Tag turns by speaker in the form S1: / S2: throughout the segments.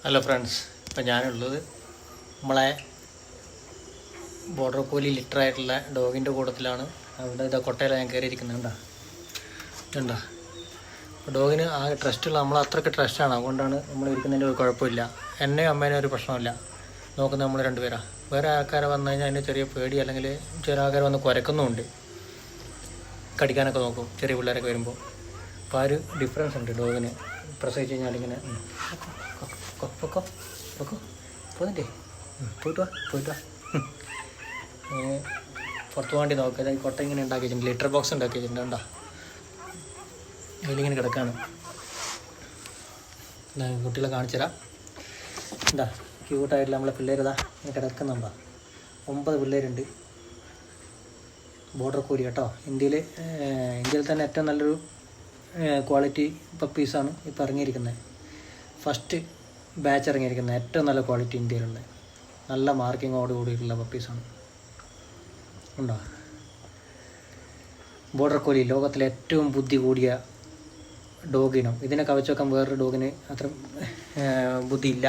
S1: Hello friends, ഇപ്പം ഞാനുള്ളത് നമ്മളെ ബോർഡർ കോലി ലിറ്ററായിട്ടുള്ള ഡോഗിൻ്റെ കൂട്ടത്തിലാണ്. അവിടെ ഇതാ കൊട്ടയിലാണ് ഞാൻ കയറിയിരിക്കുന്നുണ്ടോ. ഇതുണ്ടോ, ഡോഗിന് ആ ട്രസ്റ്റുള്ള നമ്മൾ അത്രയ്ക്ക് ട്രസ്റ്റാണ്. അതുകൊണ്ടാണ് നമ്മൾ ഇരിക്കുന്നതിൻ്റെ ഒരു കുഴപ്പമില്ല. എന്നെയും അമ്മേനും ഒരു പ്രശ്നമില്ല. നോക്കുന്നത് നമ്മൾ രണ്ടുപേരാണ്. വേറെ ആൾക്കാരെ വന്നു കഴിഞ്ഞാൽ അതിന് ചെറിയ പേടി, അല്ലെങ്കിൽ ചില ആൾക്കാർ വന്ന് കുരക്കുന്നുമുണ്ട്, കടിക്കാനൊക്കെ നോക്കും ചെറിയ പിള്ളേരൊക്കെ വരുമ്പോൾ. അപ്പോൾ ആ ഒരു ഡിഫറൻസ് ഉണ്ട് ഡോഗിന്. പ്രസവിച്ച് കഴിഞ്ഞാൽ ഇങ്ങനെ പൊക്കോ പോന്നിട്ടേ പോയിട്ട് വാ അങ്ങനെ പുറത്ത് വേണ്ടി നോക്കുക. ഈ കൊട്ട ഇങ്ങനെ ഉണ്ടാക്കി വെച്ചിട്ടുണ്ട്, ലിറ്റർ ബോക്സ് ഉണ്ടാക്കി വെച്ചിട്ടുണ്ട്. കണ്ടോ, അതിലിങ്ങനെ കിടക്കാണ്. കുട്ടികളെ കാണിച്ചു തരാം. എന്താ ക്യൂട്ടായിട്ടുള്ള നമ്മളെ പിള്ളേരിതാ ഇങ്ങനെ കിടക്കുന്നുണ്ടോ. 9 പിള്ളേരുണ്ട്. ബോർഡർ കോലി കേട്ടോ. ഇന്ത്യയിൽ തന്നെ ഏറ്റവും നല്ലൊരു ക്വാളിറ്റി പപ്പീസാണ് ഇപ്പോൾ ഇറങ്ങിയിരിക്കുന്നത്. ഫസ്റ്റ് ബാച്ച് ഇറങ്ങിയിരിക്കുന്നത് ഏറ്റവും നല്ല ക്വാളിറ്റി ഇന്ത്യയിലുള്ള നല്ല മാർക്കിങ്ങോട് കൂടിയിട്ടുള്ള പപ്പീസാണ്. ഉണ്ടോ, ബോർഡർ കോലി ലോകത്തിലെ ഏറ്റവും ബുദ്ധി കൂടിയ ഡോഗിനും. ഇതിനെ കവച്ച് വെക്കാൻ വേറൊരു ഡോഗിന് അത്ര ബുദ്ധിയില്ല.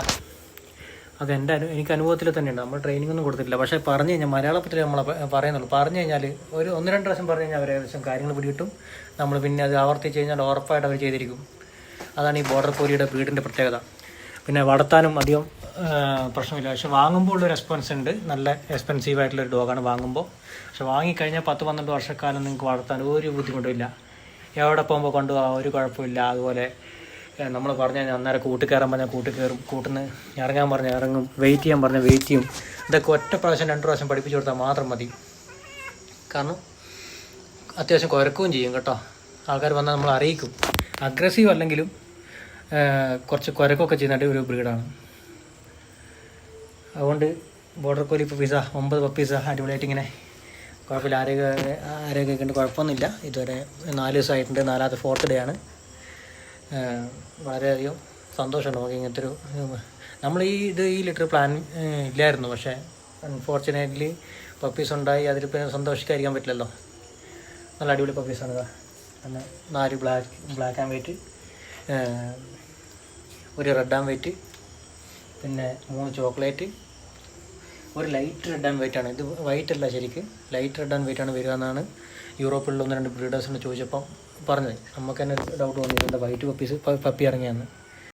S1: അത് എനിക്ക് അനുഭവത്തിൽ തന്നെയുണ്ട്. നമ്മൾ ട്രെയിനിങ് ഒന്നും കൊടുത്തിട്ടില്ല. പക്ഷേ പറഞ്ഞു കഴിഞ്ഞാൽ മലയാളത്തിൽ നമ്മൾ പറയുന്നുള്ളൂ. പറഞ്ഞു കഴിഞ്ഞാൽ ഒരു 1-2 പ്രാവശ്യം പറഞ്ഞു കഴിഞ്ഞാൽ അവർ ഏകദേശം കാര്യങ്ങൾ പിടികിട്ടും. നമ്മൾ പിന്നെ അത് ആവർത്തിച്ച് കഴിഞ്ഞാൽ ഉറപ്പായിട്ട് അവർ ചെയ്തിരിക്കും. അതാണ് ഈ ബോർഡർ കോലിയുടെ ബ്രീഡിൻ്റെ പ്രത്യേകത. പിന്നെ വളർത്താനും അധികം പ്രശ്നമില്ല. പക്ഷെ വാങ്ങുമ്പോൾ ഉള്ള റെസ്പോൺസ് ഉണ്ട്. നല്ല എക്സ്പെൻസീവ് ആയിട്ടുള്ളൊരു ഡോഗാണ് വാങ്ങുമ്പോൾ. പക്ഷെ വാങ്ങിക്കഴിഞ്ഞാൽ 10-12 വർഷക്കാലം നിങ്ങൾക്ക് വളർത്താൻ ഒരു ബുദ്ധിമുട്ടുമില്ല. എവിടെ പോകുമ്പോൾ കൊണ്ടുപോകാം, ഒരു കുഴപ്പമില്ല. അതുപോലെ നമ്മൾ പറഞ്ഞു കഴിഞ്ഞാൽ അന്നേരം കൂട്ട് കയറാൻ പറഞ്ഞാൽ കൂട്ട് കയറും, കൂട്ടിന്ന് ഇറങ്ങാൻ പറഞ്ഞാൽ ഇറങ്ങും, വെയിറ്റ് ചെയ്യാൻ പറഞ്ഞാൽ വെയിറ്റ് ചെയ്യും. ഇതൊക്കെ ഒറ്റ പ്രാവശ്യം 2 പ്രാവശ്യം പഠിപ്പിച്ചു കൊടുത്താൽ മാത്രം മതി. കാരണം അത്യാവശ്യം കുരക്കുകയും ചെയ്യും കേട്ടോ. ആൾക്കാർ വന്നാൽ നമ്മൾ അറിയിക്കും. അഗ്രസീവ് അല്ലെങ്കിലും കുറച്ച് കുരക്കൊക്കെ ചെയ്യുന്ന ഒരു ബ്രീഡാണ്. അതുകൊണ്ട് ബോർഡർ കോലി പപ്പീസ 9 പപ്പീസ അടിപൊളിയായിട്ട് ഇങ്ങനെ കുഴപ്പമില്ല. ആരോഗ്യമൊക്കെ ഉണ്ട്, കുഴപ്പമൊന്നുമില്ല. ഇതുവരെ 4 ദിവസമായിട്ടുണ്ട്. 4ാമത്തെ 4th ഡേ ആണ്. വളരെയധികം സന്തോഷമുണ്ട് നമുക്ക് ഇങ്ങനത്തെ ഒരു നമ്മൾ ഈ ലിറ്റർ പ്ലാൻ ഇല്ലായിരുന്നു. പക്ഷേ അൺഫോർച്ചുനേറ്റ്ലി പപ്പീസ് ഉണ്ടായി. അതിൽ പിന്നെ സന്തോഷിക്കാതിരിക്കാൻ പറ്റില്ലല്ലോ. നല്ല അടിപൊളി പപ്പീസാണ്. ഇതാ പിന്നെ 4 ബ്ലാക്ക് ആൻഡ് വൈറ്റ്, ഒരു റെഡ് ആൻഡ് വൈറ്റ്, പിന്നെ 3 ചോക്ലേറ്റ്, ഒരു ലൈറ്റ് റെഡ് ആൻഡ് വൈറ്റ് ആണ്. ഇത് വൈറ്റ് അല്ല, ശരിക്കും ലൈറ്റ് റെഡ് ആൻഡ് വൈറ്റ് ആണ് വരിക എന്നാണ് യൂറോപ്പിലുള്ള 1-2 ബ്രീഡേഴ്സിന് ചോദിച്ചപ്പം പറഞ്ഞത്. നമുക്ക് തന്നെ ഡൗട്ട് തോന്നി എന്താ വൈറ്റ് പപ്പി ഇറങ്ങിയെന്ന്.